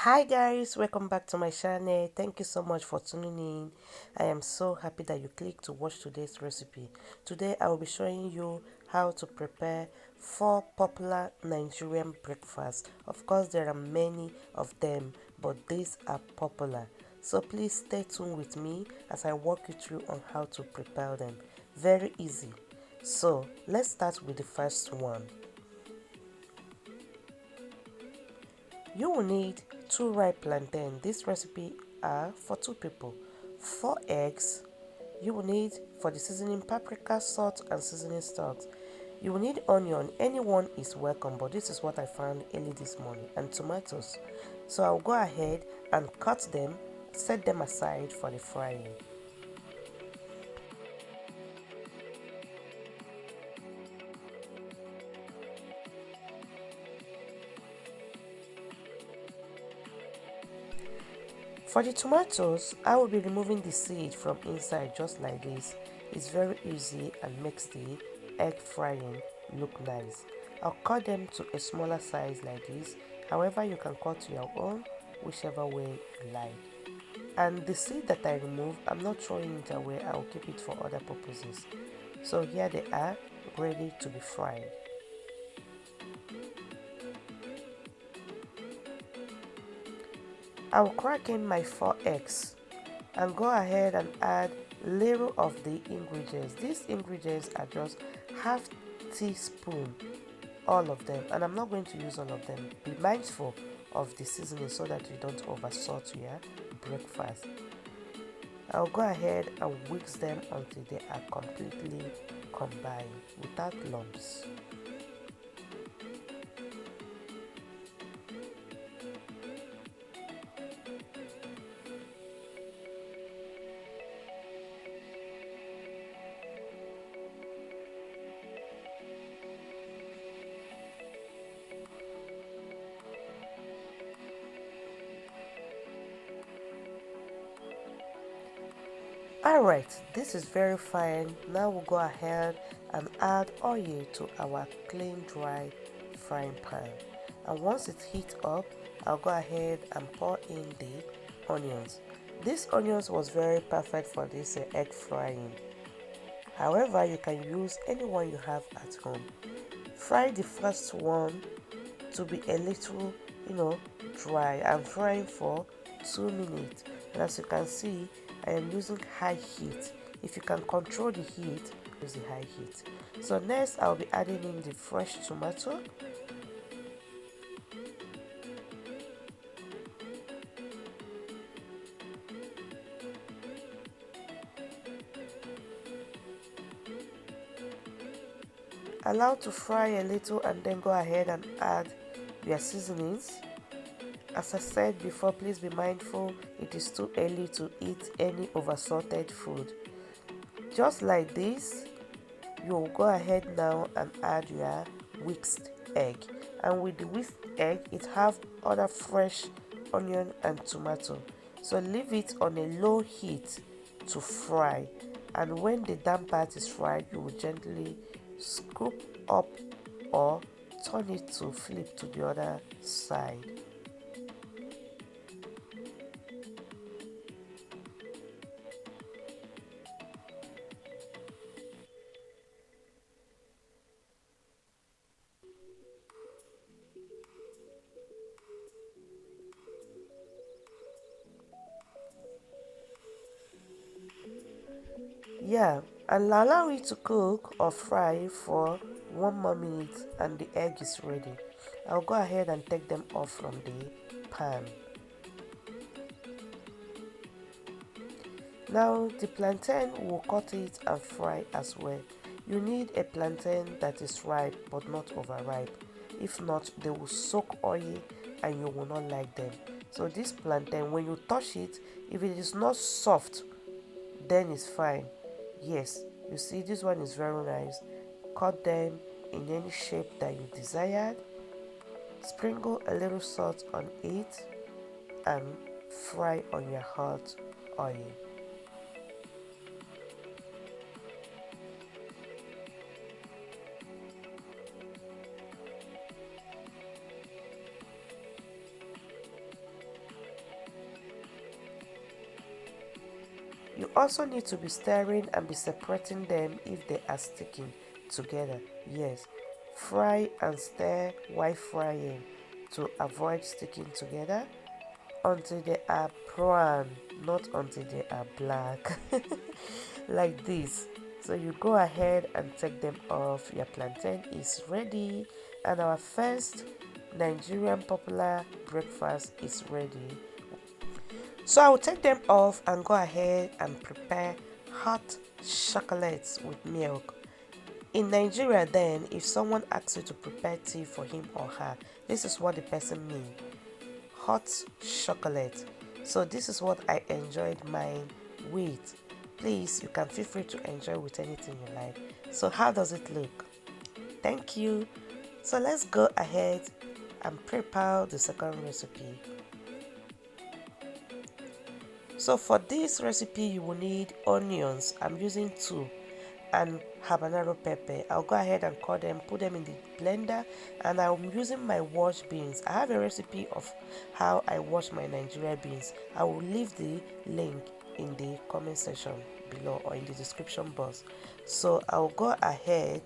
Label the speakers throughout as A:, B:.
A: Hi guys, welcome back to my channel. Thank you so much for tuning in. I am so happy that you clicked to watch today's recipe. Today I will be showing you how to prepare 4 popular Nigerian breakfasts. Of course there are many of them, but these are popular. So please stay tuned with me as I walk you through on how to prepare them. Very easy. So let's start with the first one. You will need 2 ripe plantains. This recipe are for 2 people. 4 eggs. You will need for the seasoning paprika, salt and seasoning stock. You will need onion. Anyone is welcome, but this is what I found early this morning. And tomatoes. So I'll go ahead and cut them, set them aside for the frying. For the tomatoes, I will be removing the seed from inside just like this. It's very easy and makes the egg frying look nice. I'll cut them to a smaller size like this. However, you can cut to your own, whichever way you like. And the seed that I remove, I'm not throwing it away. I'll keep it for other purposes. So here they are, ready to be fried. I'll crack in my 4 eggs and go ahead and add little of the ingredients. These ingredients are just half teaspoon, all of them, and I'm not going to use all of them. Be mindful of the seasoning so that you don't oversalt your breakfast. I'll go ahead and whisk them until they are completely combined without lumps. Alright, this is very fine. Now we'll go ahead and add oil to our clean dry frying pan. And once it heats up, I'll go ahead and pour in the onions. This onions was very perfect for this egg frying. However, you can use any one you have at home. Fry the first one to be a little, dry. I'm frying for 2 minutes. And as you can see, I am using high heat. If you can control the heat, use the high heat. So next I'll be adding in the fresh tomato. Allow to fry a little and then go ahead and add your seasonings. As I said before, please be mindful it is too early to eat any oversalted food. Just like this, you'll go ahead now and add your whisked egg. And with the whisked egg, it have other fresh onion and tomato. So leave it on a low heat to fry. And when the damp part is fried, you will gently scoop up or turn it to flip to the other side. Yeah, and allow it to cook or fry for 1 more minute and the egg is ready. I'll go ahead and take them off from the pan. Now the plantain, will cut it and fry as well. You need a plantain that is ripe but not overripe. If not, they will soak oil and you will not like them. So this plantain, when you touch it, if it is not soft, then it's fine. Yes, you see this one is very nice. Cut them in any shape that you desired. Sprinkle a little salt on it and fry on your hot oil. also need to be stirring and be separating them if they are sticking together. Yes, fry and stir while frying to avoid sticking together until they are brown, not until they are black. Like this. So you go ahead and take them off. Your plantain is ready, and our first Nigerian popular breakfast is ready. So I will take them off and go ahead and prepare hot chocolates with milk. In Nigeria then, if someone asks you to prepare tea for him or her, this is what the person means. Hot chocolate. So this is what I enjoyed mine with. Please, you can feel free to enjoy with anything you like. So how does it look? Thank you. So let's go ahead and prepare the second recipe. So for this recipe you will need onions. I'm using 2, and habanero pepper. I'll go ahead and cut them, put them in the blender, and I'm using my washed beans. I have a recipe of how I wash my Nigerian beans. I will leave the link in the comment section below or in the description box. So I'll go ahead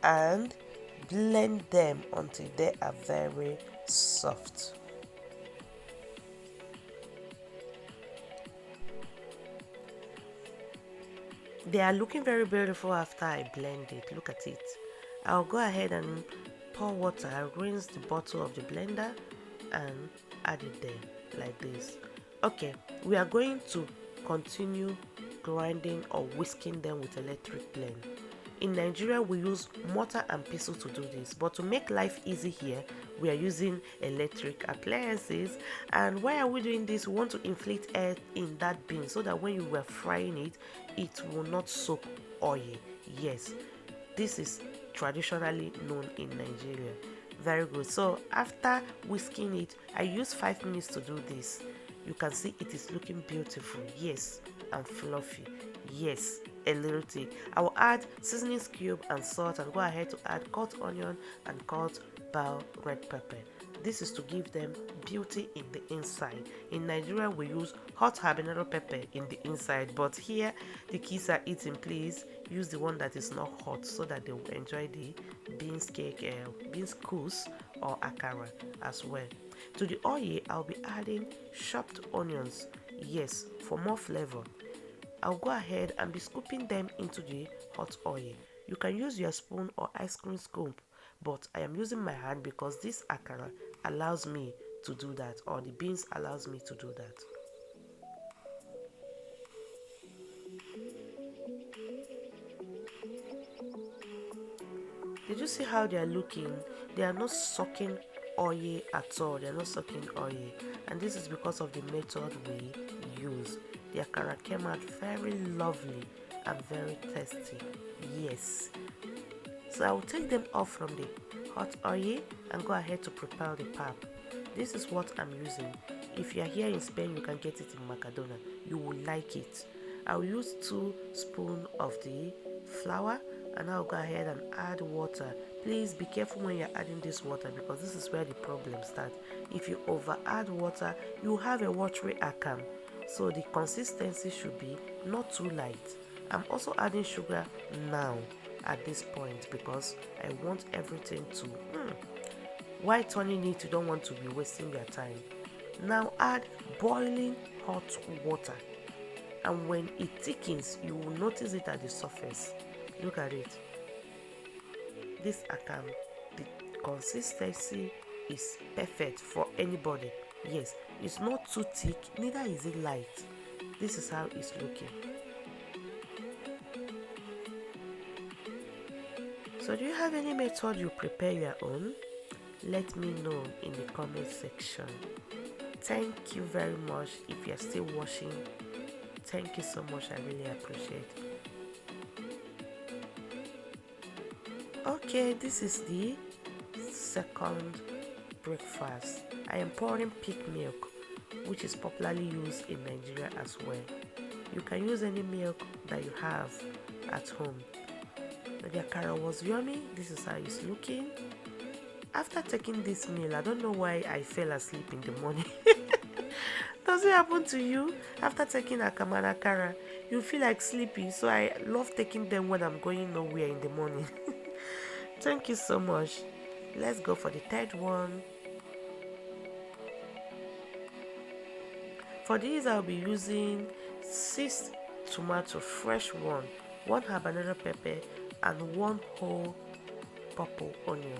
A: and blend them until they are very soft. They are looking very beautiful after I blend it. Look at it. I'll go ahead and pour water. I'll rinse the bottle of the blender and add it there like this. Okay, we are going to continue grinding or whisking them with electric blend. In Nigeria, we use mortar and pestle to do this, but to make life easy here, we are using electric appliances. And why are we doing this? We want to inflate air in that bean so that when you were frying it, it will not soak oil. Yes, this is traditionally known in Nigeria. Very good. So after whisking it, I use 5 minutes to do this. You can see it is looking beautiful. Yes, and fluffy. Yes, a little thick. I will add seasoning cube and salt, and go ahead to add cut onion and cut bell red pepper. This is to give them beauty in the inside. In Nigeria, we use hot habanero pepper in the inside, but here the kids are eating. Please use the one that is not hot so that they will enjoy the beans cake, beans couscous or akara as well. To the oil, I'll be adding chopped onions. Yes, for more flavor. I'll go ahead and be scooping them into the hot oil. You can use your spoon or ice cream scoop, but I am using my hand because this akara allows me to do that, or the beans allows me to do that. Did you see how they are looking? They are not sucking oil at all. They are not sucking oil, and this is because of the method we use. The akara came out very lovely and very tasty. Yes. So I will take them off from the hot oil and go ahead to prepare the pap. This is what I'm using. If you are here in Spain, you can get it in Mercadona. You will like it. I'll use 2 spoons of the flour, and I'll go ahead and add water. Please be careful when you're adding this water because this is where the problem starts. If you over add water, you have a watery outcome. So the consistency should be not too light. I'm also adding sugar now at this point because I want everything to while turning it, you don't want to be wasting your time. Now add boiling hot water, and when it thickens, you will notice it at the surface. Look at it. This akam, the consistency is perfect for anybody. Yes, it's not too thick, neither is it light. This is how it's looking. So do you have any method you prepare your own? Let me know in the comment section. Thank you very much. If you're still watching, thank you so much. I really appreciate it. Okay, this is the second breakfast. I am pouring pig milk, which is popularly used in Nigeria as well. You can use any milk that you have at home. The akara was yummy. This is how it's looking. After taking this meal, I don't know why I fell asleep in the morning. Does it happen to you? After taking akama and akara, you feel like sleepy, so I love taking them when I'm going nowhere in the morning. Thank you so much. Let's go for the third one. For these, I'll be using 6 tomato, fresh one habanero pepper, and 1 whole purple onion.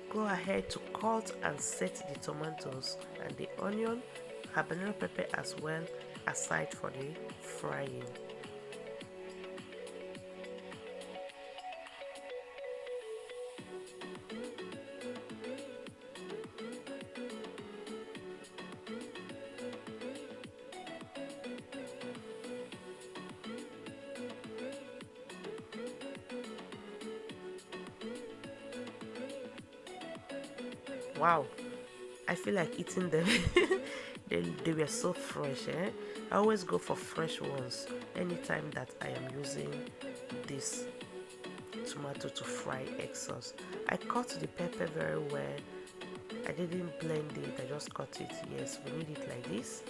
A: Go ahead to cut and set the tomatoes and the onion, habanero pepper as well, aside for the frying. Wow, I feel like eating them. They were so fresh, eh? I always go for fresh ones anytime that I am using this tomato to fry egg sauce. I cut the pepper very well. I didn't blend it, I just cut it. Yes, we need it like this.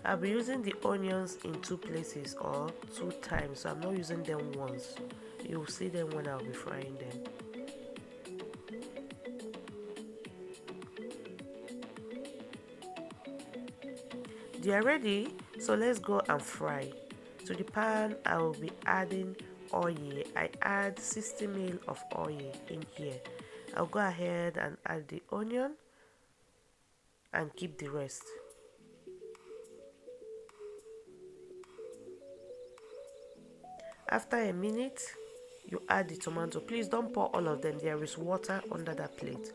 A: I'll be using the onions in 2 places or 2 times, so I'm not using them once. You'll see them when I'll be frying them. They are ready, so let's go and fry. To the pan, I will be adding oil. I add 60 ml of oil in here. I'll go ahead and add the onion and keep the rest. After a minute, you add the tomato. Please don't pour all of them. There is water under that plate.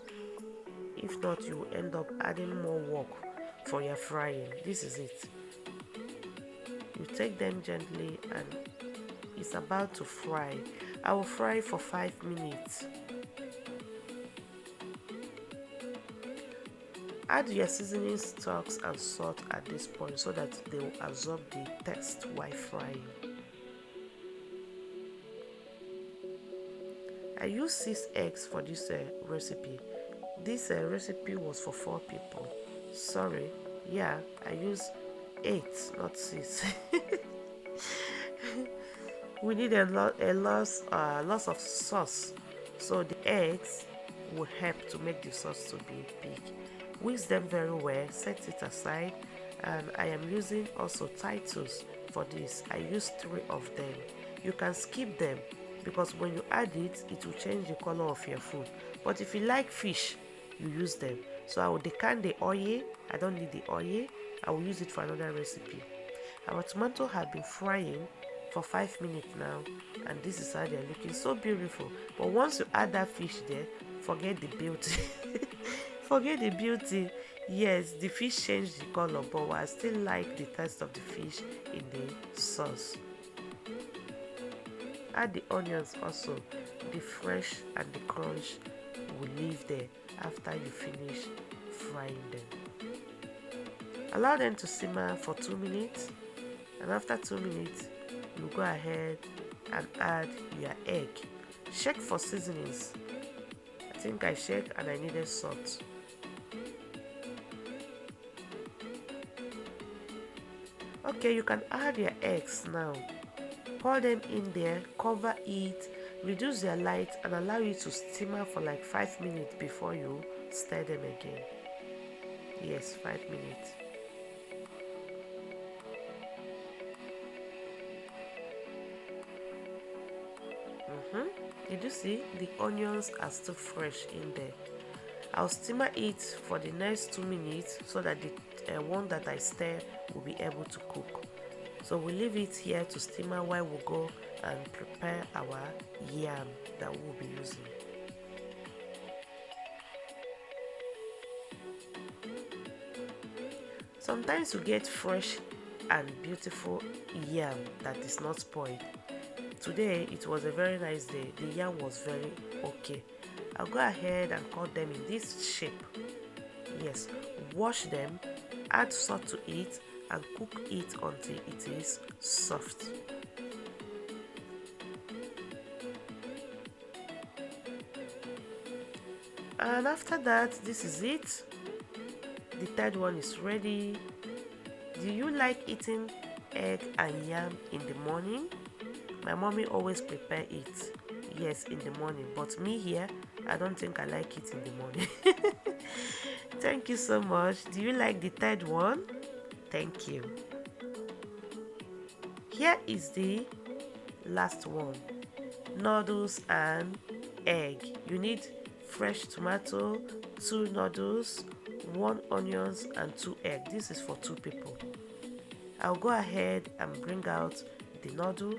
A: If not, you will end up adding more work for your frying. This is it. You take them gently and it's about to fry. I will fry for 5 minutes. Add your seasoning stocks and salt at this point so that they will absorb the taste while frying. I used 6 eggs for this recipe. This recipe was for 4 people. Sorry, yeah, I used 8, not 6. We need lots of sauce, so the eggs will help to make the sauce to be big. Whisk them very well, set it aside, and I am using also Titus for this. I use 3 of them. You can skip them because when you add it, it will change the color of your food. But if you like fish, you use them. So I will decant the oil. I don't need the oil. I will use it for another recipe. Our tomato have been frying for 5 minutes now, and this is how they're looking, so beautiful. But once you add that fish there, forget the beauty. Forget the beauty. Yes, the fish changed the color, but I still like the taste of the fish in the sauce. Add the onions also. The fresh and the crunch will leave there after you finish frying them. Allow them to simmer for 2 minutes, and after 2 minutes you go ahead and add your egg. Check for seasonings. I think I checked and I needed salt. Okay, you can add your eggs now. Pour them in there, cover it, reduce their light, and allow it to simmer for like 5 minutes before you stir them again. Yes, 5 minutes. Did you see? The onions are still fresh in there. I'll simmer it for the next 2 minutes so that the one that I stir will be able to cook. So we leave it here to simmer while we go and prepare our yam that we'll be using. Sometimes you get fresh and beautiful yam that is not spoiled. Today it was a very nice day. The yam was very okay. I'll go ahead and cut them in this shape. Yes, wash them, add salt to it, and cook it until it is soft. And after that, this is it. The third one is ready. Do you like eating egg and yam in the morning? My mommy always prepare it. Yes, in the morning. But me here, I don't think I like it in the morning. Thank you so much. Do you like the third one? Thank you. Here is the last one. Noodles and egg. You need fresh tomato, 2 noodles, 1 onions and 2 eggs. This is for 2 people. I'll go ahead and bring out the noodle.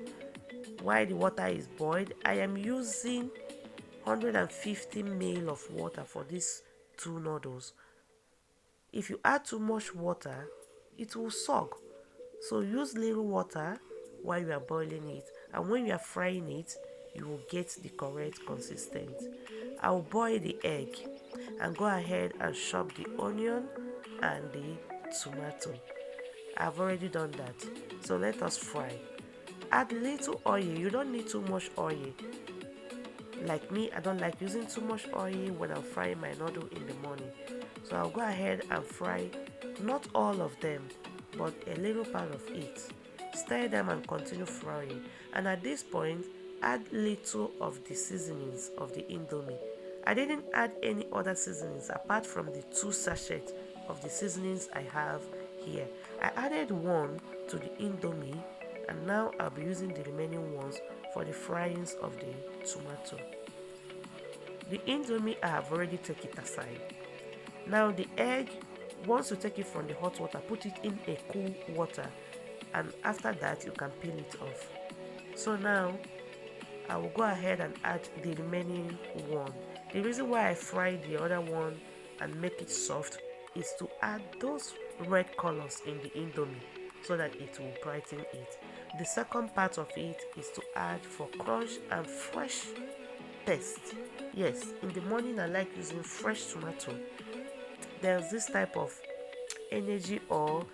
A: While the water is boiled, I am using 150 ml of water for these 2 noodles. If you add too much water, it will soak. So use little water while you are boiling it, and when you are frying it, you will get the correct consistency. I'll boil the egg and go ahead and chop the onion and the tomato. I've already done that. So let us fry. Add little oil. You don't need too much oil. Like me, I don't like using too much oil when I'm frying my noodle in the morning. So I'll go ahead and fry not all of them, but a little part of it. Stir them and continue frying. And at this point, add little of the seasonings of the indomie. I didn't add any other seasonings apart from the 2 sachets of the seasonings I have here. I added 1 to the indomie, and now I'll be using the remaining ones for the fryings of the tomato. The indomie, I have already taken it aside. Now the egg, once you take it from the hot water, put it in a cool water, and after that you can peel it off. So now I will go ahead and add the remaining one. The reason why I fry the other one and make it soft is to add those red colors in the indomie so that it will brighten it. The second part of it is to add for crunch and fresh taste. Yes, in the morning I like using fresh tomato. There's this type of energy or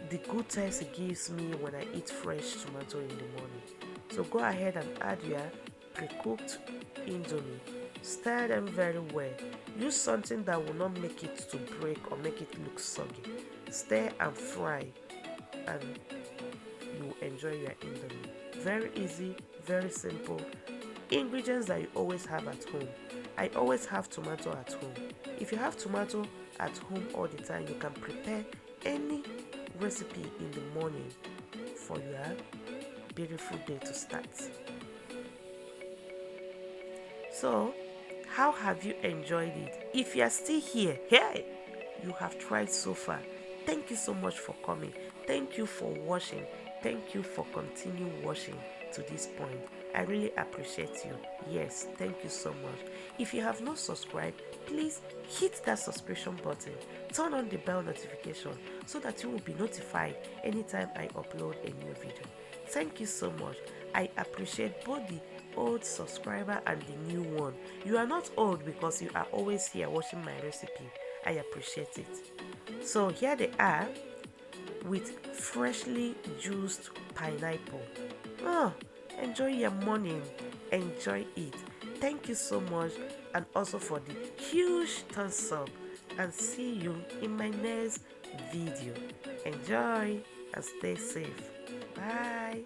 A: the good taste it gives me when I eat fresh tomato in the morning. So go ahead and add your pre-cooked indomie. Stir them very well. Use something that will not make it to break or make it look soggy. Stir and fry, and you will enjoy your indomie. Very easy, very simple. Ingredients that you always have at home. I always have tomato at home. If you have tomato at home all the time, you can prepare any recipe in the morning for your beautiful day to start. So, how have you enjoyed it? If you are still here, hey, you have tried so far. Thank you so much for coming. Thank you for watching. Thank you for continuing watching to this point. I really appreciate you. Yes, thank you so much. If you have not subscribed, please hit that subscription button. Turn on the bell notification so that you will be notified anytime I upload a new video. Thank you so much. I appreciate both the old subscriber and the new one. You are not old because you are always here watching my recipe. I appreciate it. So here they are with freshly juiced pineapple. Oh, enjoy your morning. Enjoy it. Thank you so much, and also for the huge thumbs up, and see you in my next video. Enjoy and stay safe. Bye.